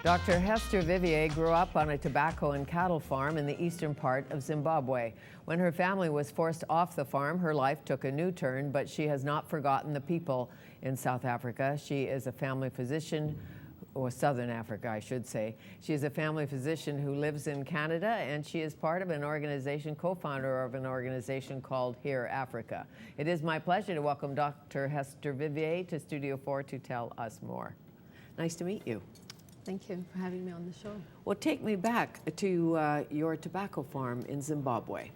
Dr. Hester Vivier grew up on a tobacco and cattle farm in the eastern part of Zimbabwe. When her family was forced off the farm, her life took a new turn, but she has not forgotten the people in South Africa. She is a family physician, or Southern Africa, I should say. She is a family physician who lives in Canada, and she is part of an organization, co-founder of an organization called Here Africa. It is my pleasure to welcome Dr. Hester Vivier to Studio 4 to tell us more. Nice to meet you. Thank you for having me on the show. Well, take me back to your tobacco farm in Zimbabwe.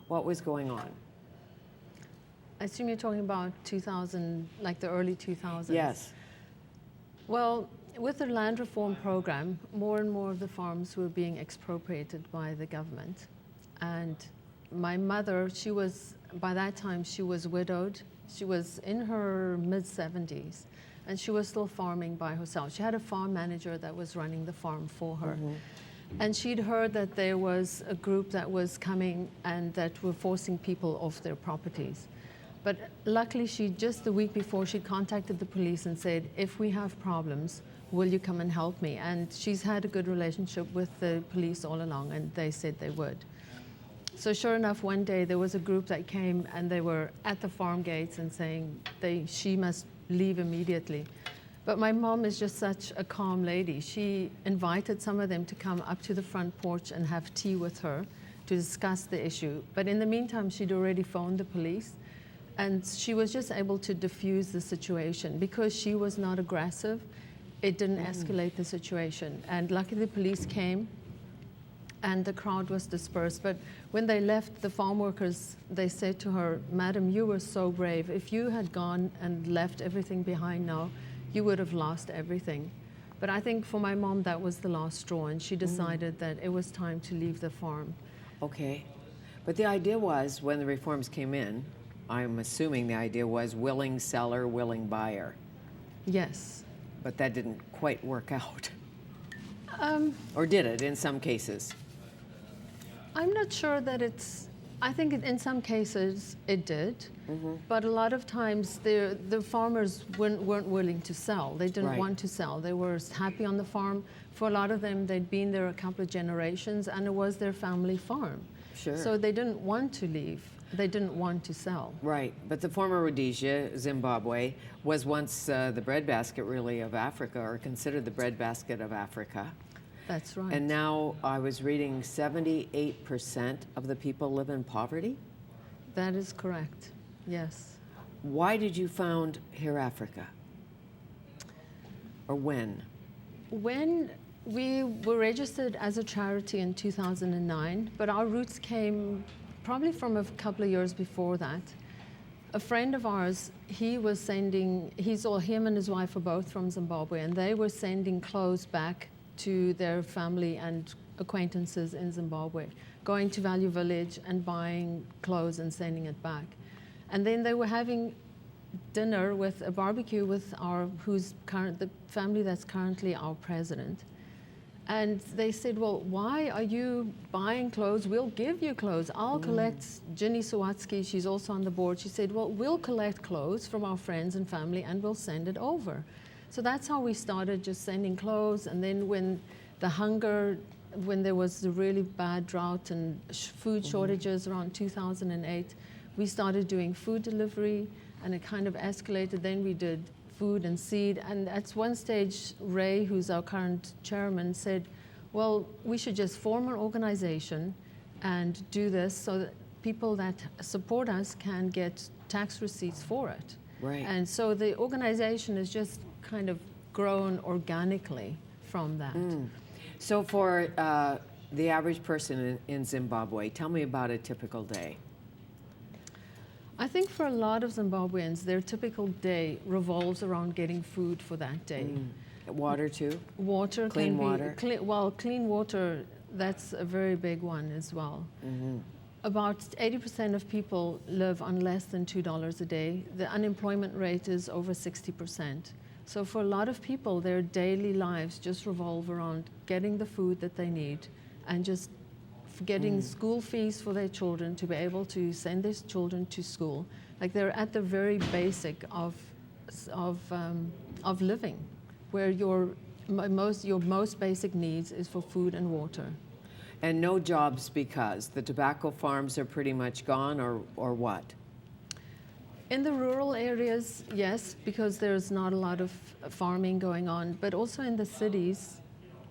What was going on? I assume you're talking about 2000, like the early 2000s. Yes. Well, with the land reform program, more and more of the farms were being expropriated by the government. And my mother, by that time, she was widowed. She was in her mid-70s. And she was still farming by herself. She had a farm manager that was running the farm for her. Mm-hmm. And she'd heard that there was a group that was coming and that were forcing people off their properties. But luckily, just the week before, she contacted the police and said, if we have problems, will you come and help me? And she's had a good relationship with the police all along, and they said they would. So sure enough, one day there was a group that came and they were at the farm gates and saying she must leave immediately. But my mom is just such a calm lady. She invited some of them to come up to the front porch and have tea with her to discuss the issue. But in the meantime, she'd already phoned the police, and she was just able to diffuse the situation. Because she was not aggressive, it didn't escalate the situation. And luckily the police came and the crowd was dispersed. But when they left, the farm workers, they said to her, "Madam, you were so brave. If you had gone and left everything behind now, you would have lost everything." But I think for my mom, that was the last straw, and she decided that it was time to leave the farm. Okay. But the idea was, when the reforms came in, I'm assuming the idea was willing seller, willing buyer. Yes. But that didn't quite work out. Or did it in some cases? I'm not sure that I think in some cases it did, but a lot of times the farmers weren't willing to sell. They didn't want to sell. They were happy on the farm. For a lot of them, they'd been there a couple of generations, and it was their family farm. Sure. So they didn't want to leave. They didn't want to sell. Right, but the former Rhodesia, Zimbabwe, was once the breadbasket really of Africa, or considered the breadbasket of Africa. That's right. And now I was reading 78% of the people live in poverty? That is correct, yes. Why did you found Here Africa? Or when? When we were registered as a charity in 2009, but our roots came probably from a couple of years before that. A friend of ours, him and his wife are both from Zimbabwe, and they were sending clothes back to their family and acquaintances in Zimbabwe, going to Value Village and buying clothes and sending it back. And then they were having dinner with a barbecue with the family that's currently our president. And they said, well, why are you buying clothes? We'll give you clothes. I'll collect. Ginny Sawatsky, she's also on the board. She said, well, we'll collect clothes from our friends and family and we'll send it over. So that's how we started, just sending clothes. And then when there was the really bad drought and food shortages around 2008, we started doing food delivery, and it kind of escalated. Then we did food and seed. And at one stage, Ray, who's our current chairman, said, well, we should just form an organization and do this so that people that support us can get tax receipts for it. Right. And so the organization has just kind of grown organically from that. So for the average person in Zimbabwe, tell me about a typical day. I think for a lot of Zimbabweans, their typical day revolves around getting food for that day. Water too? Water. Clean water? Clean water, that's a very big one as well. About 80% of people live on less than $2 a day. The unemployment rate is over 60%. So for a lot of people, their daily lives just revolve around getting the food that they need and just getting school fees for their children to be able to send their children to school. Like, they're at the very basic of living, where Your most basic needs is for food and water. And no jobs because the tobacco farms are pretty much gone, or what? In the rural areas, yes, because there's not a lot of farming going on, but also in the cities,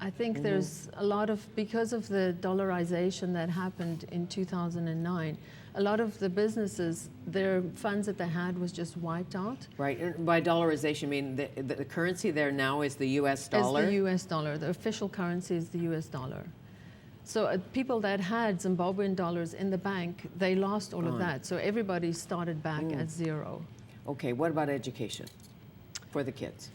I think there's a lot of, because of the dollarization that happened in 2009, a lot of the businesses, their funds that they had was just wiped out. Right, and by dollarization, I mean the currency there now is the US dollar? It's the US dollar. The official currency is the US dollar. So people that had Zimbabwean dollars in the bank, they lost all of that. So everybody started back at zero. Okay, what about education for the kids?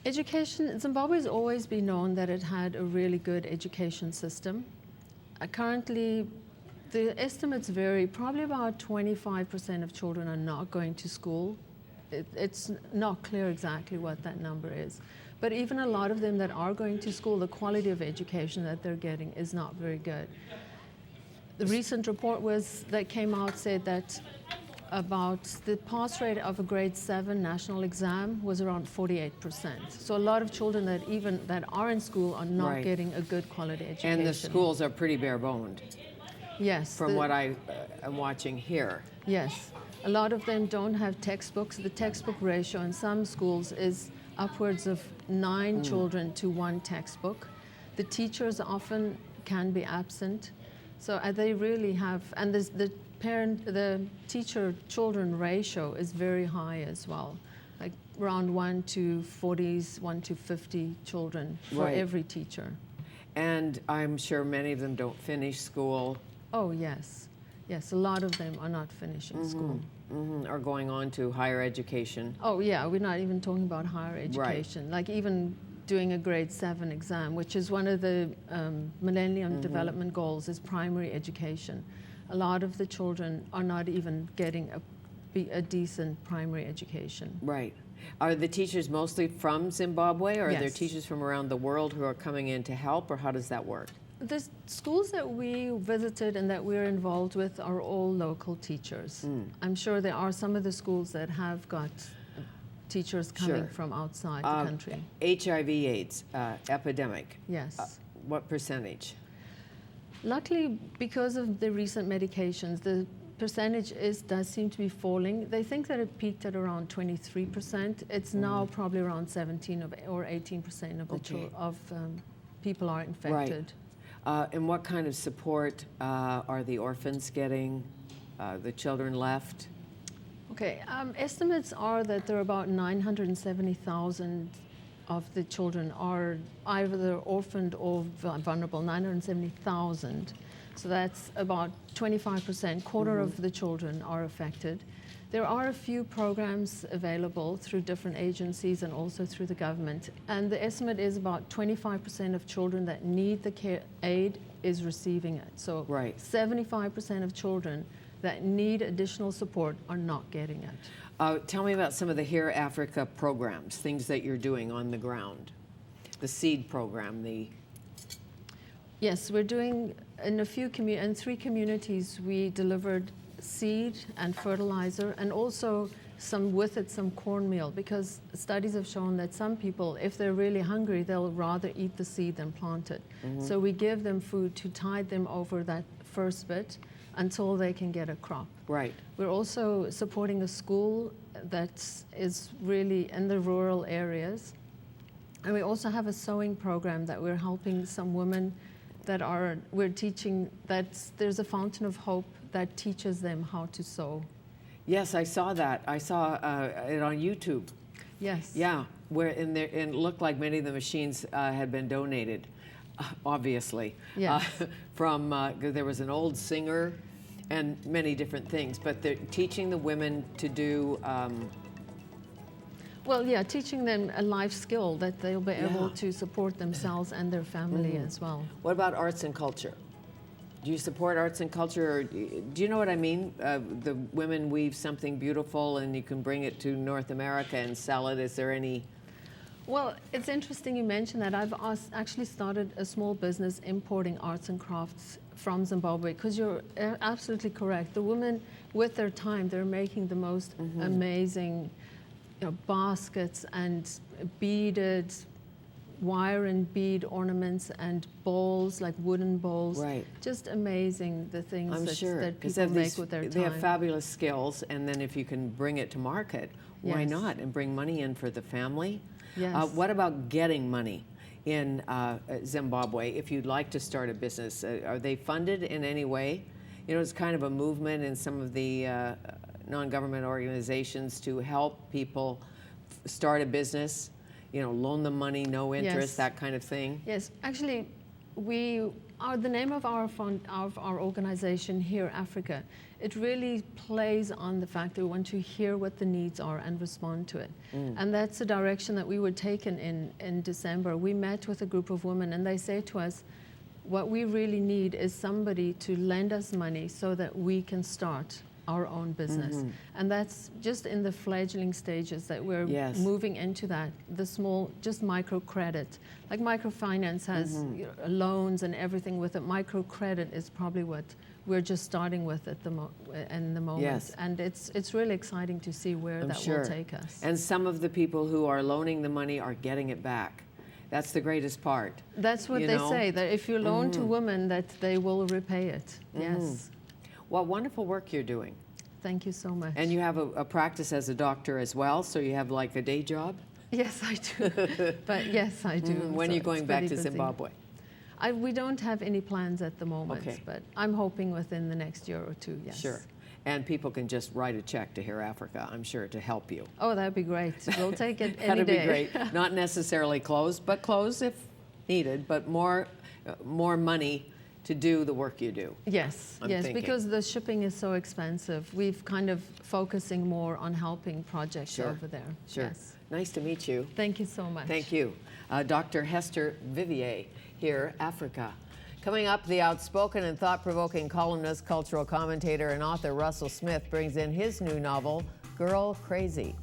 Education, Zimbabwe has always been known that it had a really good education system. Currently, the estimates vary. Probably about 25% of children are not going to school. It's not clear exactly what that number is. But even a lot of them that are going to school, the quality of education that they're getting is not very good. The recent report that came out said that about the pass rate of a grade 7 national exam was around 48%. So a lot of children that are in school are not getting a good quality education. And the schools are pretty bare-boned. Yes. From what I am watching here. Yes. A lot of them don't have textbooks. The textbook ratio in some schools is upwards of 9 children to 1 textbook. The teachers often can be absent. So they really have, and the teacher-children ratio is very high as well, like around 1 to 40s, 1 to 50 children for every teacher. And I'm sure many of them don't finish school. Oh, yes. Yes, a lot of them are not finishing school. Or going on to higher education. Oh, yeah, we're not even talking about higher education. Like even doing a grade 7 exam, which is one of the Millennium Development Goals, is primary education. A lot of the children are not even getting a decent primary education. Right. Are the teachers mostly from Zimbabwe, or are there Yes. teachers from around the world who are coming in to help, or how does that work? The schools that we visited and that we're involved with are all local teachers. I'm sure there are some of the schools that have got teachers coming from outside the country. HIV/AIDS epidemic. Yes. What percentage? Luckily, because of the recent medications, the percentage does seem to be falling. They think that it peaked at around 23%. It's now probably around 17 or 18% of people are infected. And what kind of support are the orphans getting, the children left? Okay, estimates are that there are about 970,000 of the children are either orphaned or vulnerable, 970,000. So that's about 25%, quarter of the children are affected. There are a few programs available through different agencies and also through the government. And the estimate is about 25% of children that need the care aid is receiving it. So 75% of children that need additional support are not getting it. Tell me about some of the Here Africa programs, things that you're doing on the ground. The SEED program, Yes, we're doing in 3 communities we delivered seed and fertilizer, and also some cornmeal, because studies have shown that some people, if they're really hungry, they'll rather eat the seed than plant it. So we give them food to tide them over that first bit until they can get a crop. Right. We're also supporting a school that is really in the rural areas. And we also have a sewing program that we're helping some women we're teaching that there's a fountain of hope that teaches them how to sew. Yes, I saw that. I saw it on YouTube. Yes. Yeah, and it looked like many of the machines had been donated, obviously. Yes. There was an old singer and many different things, but they're teaching the women to do... teaching them a life skill that they'll be able to support themselves and their family as well. What about arts and culture? Do you support arts and culture? Or do you know what I mean? The women weave something beautiful and you can bring it to North America and sell it. Is there any... Well, it's interesting you mention that. I've actually started a small business importing arts and crafts from Zimbabwe, because you're absolutely correct. The women, with their time, they're making the most amazing baskets and beaded wire and bead ornaments and bowls, like wooden bowls. Right. Just amazing the things I'm sure. that 'Cause people they have make these- with their time. They have fabulous skills, and then if you can bring it to market, why Yes. not? And bring money in for the family. Yes. What about getting money in Zimbabwe if you'd like to start a business? Are they funded in any way? You know, it's kind of a movement in some of the non-government organizations to help people start a business, you know, loan them money, no interest, Yes. that kind of thing. Yes, actually, the name of our fund, of our organization here, Africa, it really plays on the fact that we want to hear what the needs are and respond to it. And that's the direction that we were taken in December. We met with a group of women, and they say to us, what we really need is somebody to lend us money so that we can start our own business. And that's just in the fledgling stages that we're Yes. moving into that, the small, just microcredit. Like microfinance has you know, loans and everything with it. Microcredit is probably what we're just starting with at the moment. Yes. And it's really exciting to see where I'm that sure. will take us. And some of the people who are loaning the money are getting it back. That's the greatest part. That's what you they know? say, that if you loan to women, that they will repay it. Yes. Well, wonderful work you're doing. Thank you so much. And you have a practice as a doctor as well, so you have like a day job? Yes, I do. But yes, I do. When are So you going it's back pretty to busy. Zimbabwe? We don't have any plans at the moment, Okay. but I'm hoping within the next year or two, yes. Sure. And people can just write a check to Here Africa, I'm sure, to help you. Oh, that'd be great. We'll take it any That'd day. be great. Not necessarily clothes, but clothes if needed, but more money to do the work you do. Yes, I'm yes, thinking. because the shipping is so expensive. We've kind of focusing more on helping projects Sure. over there. Sure. Yes. Nice to meet you. Thank you so much. Thank you. Dr. Hester Vivier, Here Africa. Coming up, the outspoken and thought-provoking columnist, cultural commentator, and author Russell Smith brings in his new novel, Girl Crazy.